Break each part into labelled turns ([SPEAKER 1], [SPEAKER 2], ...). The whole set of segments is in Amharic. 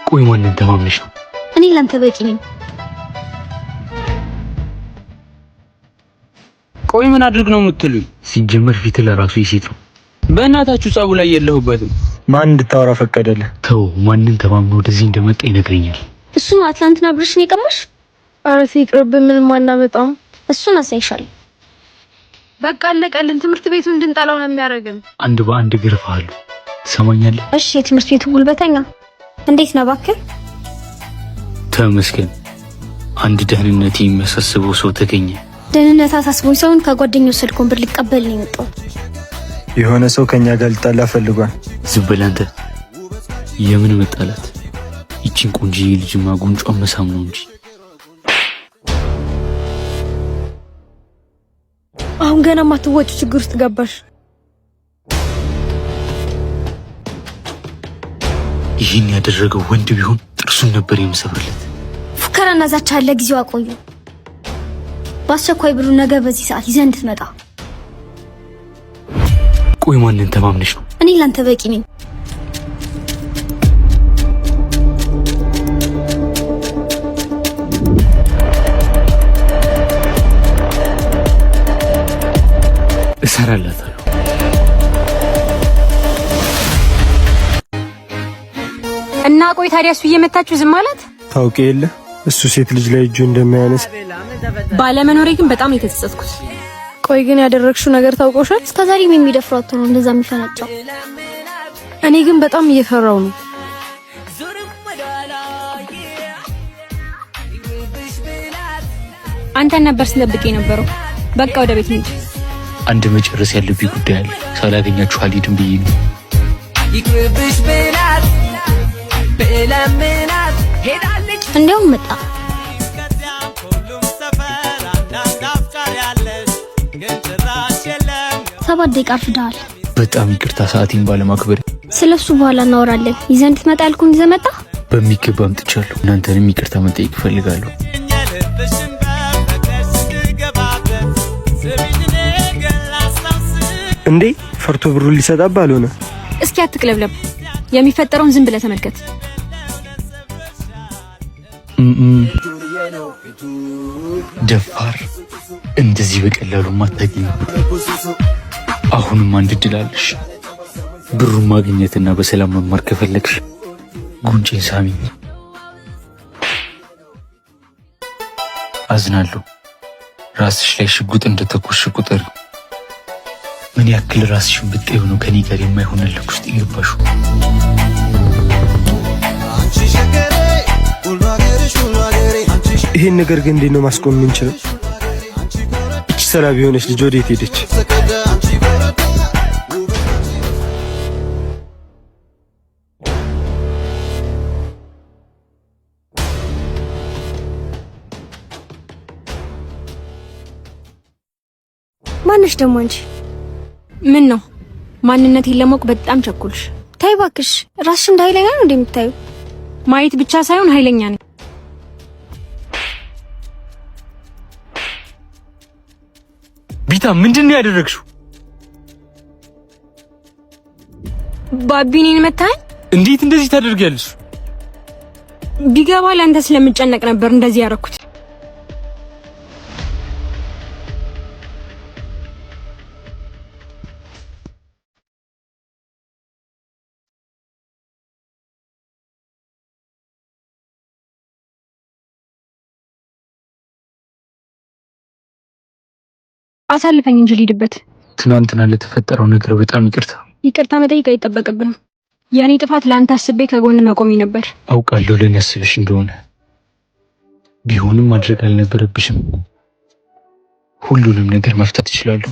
[SPEAKER 1] ቆይ ማንን ተማምነሽ ነው?
[SPEAKER 2] እኔ ላንተ በቂ ነኝ።
[SPEAKER 1] ቆይ ምን አድርግ ነው የምትሉኝ? ሲጀመር ፊት ለራሱ ይሴት ነው። በእናታችሁ ጻቡ ላይ የለሁበትም።
[SPEAKER 3] ማን እንድታወራ ፈቀደልህ?
[SPEAKER 1] ተው፣ ማንን ተማምኖ ወደዚህ እንደመጣ ይነግረኛል።
[SPEAKER 2] እሱን አትላንትና ብርሽን የቀማሽ?
[SPEAKER 4] ኧረ ሲቅርብ ምንም አናመጣም።
[SPEAKER 2] እሱን አሳይሻለሁ።
[SPEAKER 4] በቃ አለቀልን። ትምህርት ቤቱን እንድንጠላው ነው የሚያደርገን።
[SPEAKER 1] አንድ በአንድ ግርፋለሁ። ትሰማኛለህ?
[SPEAKER 2] እሺ፣ የትምህርት ቤቱ ጉልበተኛ እንዴት ነው እባክህ?
[SPEAKER 1] ተመስገን። አንድ ደህንነት የሚያሳስበው ሰው ተገኘ።
[SPEAKER 2] ደህንነት አሳስቦኝ ሰውን ከጓደኛው ስልኩን ብር ሊቀበል ነው የመጣው።
[SPEAKER 3] የሆነ ሰው ከኛ ጋር ሊጣላ ፈልጓል።
[SPEAKER 1] ዝም በል አንተ። የምን መጣላት? ይቺን ቆንጆዬ ልጅማ ጉንጯን መሳም ነው እንጂ።
[SPEAKER 4] አሁን ገና ማትወጪ ችግር ውስጥ ገባሽ።
[SPEAKER 1] ይህን ያደረገው ወንድ ቢሆን ጥርሱን ነበር የምሰብርለት።
[SPEAKER 2] ፉከራና ዛቻ አለ። ጊዜው አቆዩ። በአስቸኳይ ብሩ ነገ በዚህ ሰዓት ይዘህ እንድትመጣ።
[SPEAKER 1] ቆይ ማንን ተማምነሽ ነው?
[SPEAKER 2] እኔ ላንተ በቂ ነኝ።
[SPEAKER 1] እሰራላታለሁ።
[SPEAKER 5] እና ቆይ ታዲያ እሱ እየመታችሁ ዝም ማለት?
[SPEAKER 3] ታውቂ የለ እሱ ሴት ልጅ ላይ እጁ እንደማያነስ።
[SPEAKER 5] ባለመኖሬ ግን በጣም የተጸጸትኩት።
[SPEAKER 4] ቆይ ግን ያደረግሽው ነገር ታውቆሻል?
[SPEAKER 2] እስከዛሬም የሚደፍሯት ነው እንደዛ የሚፈነጫው።
[SPEAKER 4] እኔ ግን በጣም እየፈራው ነው።
[SPEAKER 5] አንተን ነበር ስጠብቅ የነበረው። በቃ ወደ ቤት እንሂድ።
[SPEAKER 1] አንድ መጨረስ ያለብኝ ጉዳይ አለ። ሳላገኛችሁ አልሄድም ብዬ ነው።
[SPEAKER 2] እንዲያውም መጣ። ሰባት ደቂቃ አርፍደሃል።
[SPEAKER 1] በጣም ይቅርታ ሰዓቴን ባለማክበር።
[SPEAKER 2] ስለሱ በኋላ እናወራለን። ይዘህ እንድትመጣ ያልኩህን ይዘህ መጣ።
[SPEAKER 1] በሚገባ አምጥቻለሁ። እናንተንም ይቅርታ መጠየቅ እፈልጋለሁ።
[SPEAKER 3] እንዴ ፈርቶ ብሩን ሊሰጣብ አልሆነ።
[SPEAKER 5] እስኪ አትቅለብለብ። የሚፈጠረውን ዝም ብለህ ተመልከት።
[SPEAKER 1] ደፋር፣ እንደዚህ በቀላሉ ማታገኝ። አሁንም አንድ እድል አለሽ። ብሩን ማግኘትና በሰላም መማር ከፈለግሽ ጉንጬን ሳሚኝ። አዝናለሁ። ራስሽ ላይ ሽጉጥ እንደተኮሽ ቁጥር ምን ያክል ራስሽን ብትይው ነው ከኔ ጋር የማይሆንልሽ ውስጥ ይገባሽ።
[SPEAKER 3] ይሄን ነገር ግን እንዴት ነው ማስቆም የምንችለው? እቺ ሰላቢ የሆነች ልጅ ወዴት ሄደች?
[SPEAKER 2] ማነሽ ደግሞ አንቺ?
[SPEAKER 5] ምን ነው ማንነቴን ለማወቅ በጣም ቸኩልሽ?
[SPEAKER 2] ተይ እባክሽ። ራስሽ እንደ ኃይለኛ ነው እንደምታዩ።
[SPEAKER 5] ማየት ብቻ ሳይሆን ኃይለኛ ነኝ።
[SPEAKER 1] ቢታ ምንድን ነው ያደረግሽው?
[SPEAKER 5] ባቢ እኔን መታኝ?
[SPEAKER 1] እንዴት እንደዚህ ታደርጊያለሽ?
[SPEAKER 5] ቢገባ ለአንተ ስለምጨነቅ ነበር እንደዚህ ያደረኩት። አሳልፈኝ እንጂ ልሂድበት።
[SPEAKER 1] ትናንትና ለተፈጠረው ነገር በጣም ይቅርታ።
[SPEAKER 5] ይቅርታ መጠየቅ አይጠበቅብንም። የኔ ጥፋት ለአንተ አስቤ ከጎን መቆሚ ነበር።
[SPEAKER 1] አውቃለሁ ለኔ አስበሽ እንደሆነ፣ ቢሆንም ማድረግ አልነበረብሽም። ሁሉንም ነገር መፍታት ይችላሉ።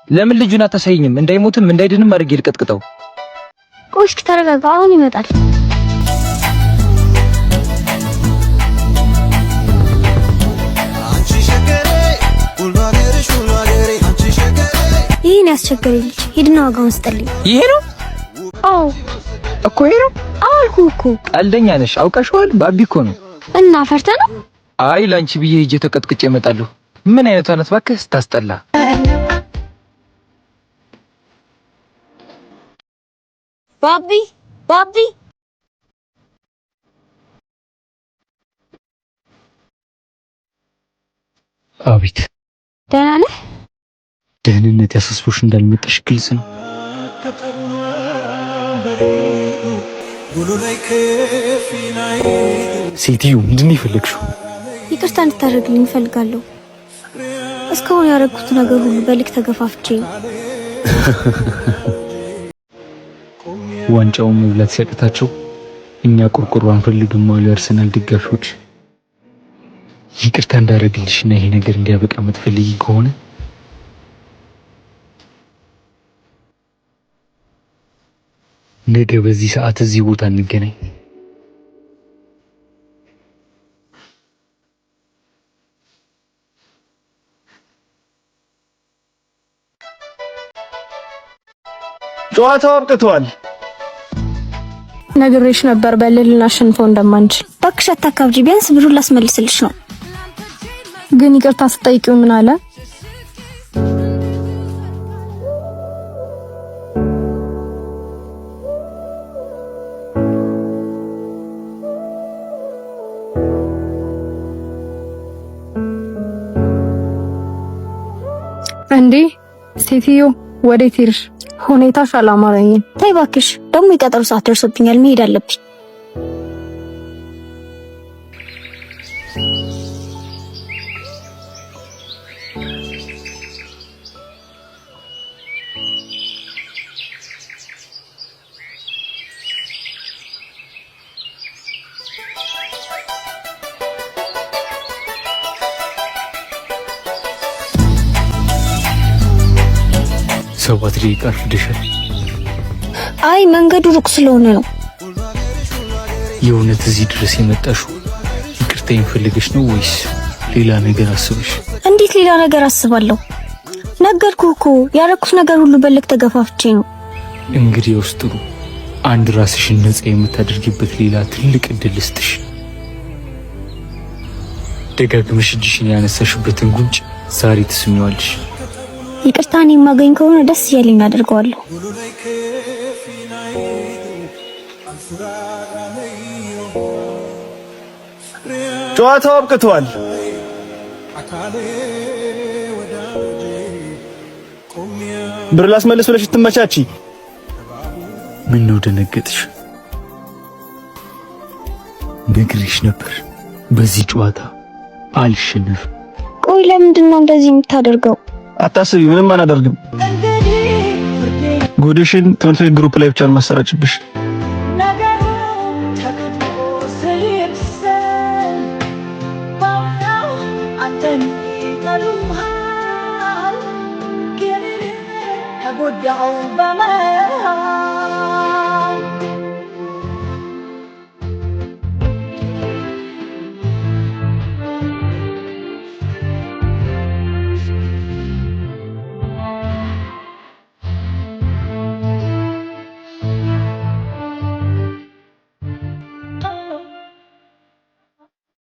[SPEAKER 6] ለምን ልጁን አታሳይኝም? እንዳይሞትም እንዳይድንም አድርጌ ልቀጥቅጠው።
[SPEAKER 2] ቆይ እስኪ ተረጋጋ። አሁን ይመጣል። ይሄን ያስቸገረኝ ልጅ ሂድና ዋጋውን ስጠልኝ።
[SPEAKER 6] ይሄ ነው?
[SPEAKER 2] አዎ
[SPEAKER 6] እኮ ይሄ ነው
[SPEAKER 2] አልኩህ እኮ።
[SPEAKER 6] ቀልደኛ ነሽ። አውቀሽዋል። ባቢ እኮ ነው።
[SPEAKER 2] እና ፈርተህ ነው?
[SPEAKER 6] አይ ላንቺ ብዬ ሂጄ ተቀጥቅጬ እመጣለሁ። ምን አይነቷ ናት እባክህ ስታስጠላ።
[SPEAKER 2] ባቢ ባቢ
[SPEAKER 1] አቤት።
[SPEAKER 2] ደህና ነህ?
[SPEAKER 1] ደህንነት ያሳስቦሽ እንዳልመጣሽ ግልጽ ነው። ሴትዮ ምንድን ነው የፈለግሽው?
[SPEAKER 2] ይቅርታ እንድታደርግልኝ እፈልጋለሁ። እስካሁን ያደረኩት ነገር ሁሉ በልክ ተገፋፍቼ ነው።
[SPEAKER 1] ዋንጫውን መብላት ሲያቅታቸው እኛ ቆርቆሮ አንፈልግም አሉ የአርሰናል ደጋፊዎች። ይቅርታ እንዳደረግልሽና ይሄ ነገር እንዲያበቃ የምትፈልጊ ከሆነ ነገ በዚህ ሰዓት እዚህ ቦታ እንገናኝ።
[SPEAKER 3] ጨዋታው አብቅቷል።
[SPEAKER 5] ነግሬሽ ነበር በልል ልናሸንፈው እንደማንችል።
[SPEAKER 2] እባክሽ አታካብጂ፣ ቢያንስ ብሩን ላስመልስልሽ ነው።
[SPEAKER 5] ግን ይቅርታ ስጠይቂው ምን አለ? እንዴ ሴትዮ ወዴት ሄድሽ? ሁኔታሽ አላማረኝም።
[SPEAKER 2] ተይ እባክሽ፣ ደግሞ የቀጠሮ ሰዓት ደርሶብኛል፣ መሄድ አለብኝ።
[SPEAKER 1] ሰባት ደቂቃ አርፍደሻል።
[SPEAKER 2] አይ መንገዱ ሩቅ ስለሆነ ነው።
[SPEAKER 1] የእውነት እዚህ ድረስ የመጣሽው ይቅርታ ፈልገሽ ነው ወይስ ሌላ ነገር አስበሽ?
[SPEAKER 2] እንዴት ሌላ ነገር አስባለሁ? ነገርኩህ እኮ ያደረኩት ነገር ሁሉ በልክ ተገፋፍቼ ነው።
[SPEAKER 1] እንግዲህ ውስጥ አንድ ራስሽን ነፃ የምታደርጊበት ሌላ ትልቅ እድል ልስጥሽ። ደጋግመሽ እጅሽን ያነሳሽበትን ጉንጭ ዛሬ ትስሚዋለሽ።
[SPEAKER 2] ይቅርታን የማገኝ ከሆነ ደስ እያለኝ አደርገዋለሁ።
[SPEAKER 3] ጨዋታው አብቅቷል። ብር ላስመልስ ብለሽ ትመቻቺ።
[SPEAKER 1] ምን ነው ደነገጥሽ? ነግሬሽ ነበር በዚህ ጨዋታ አልሸነፍም።
[SPEAKER 2] ቆይ ለምንድን ነው እንደዚህ የምታደርገው?
[SPEAKER 3] አታስቢ፣ ምንም አናደርግም። ጉድሽን ትምህርት ቤት ግሩፕ ላይ ብቻ ነው ማሰራጭብሽ።
[SPEAKER 7] تقول يا عوبة ما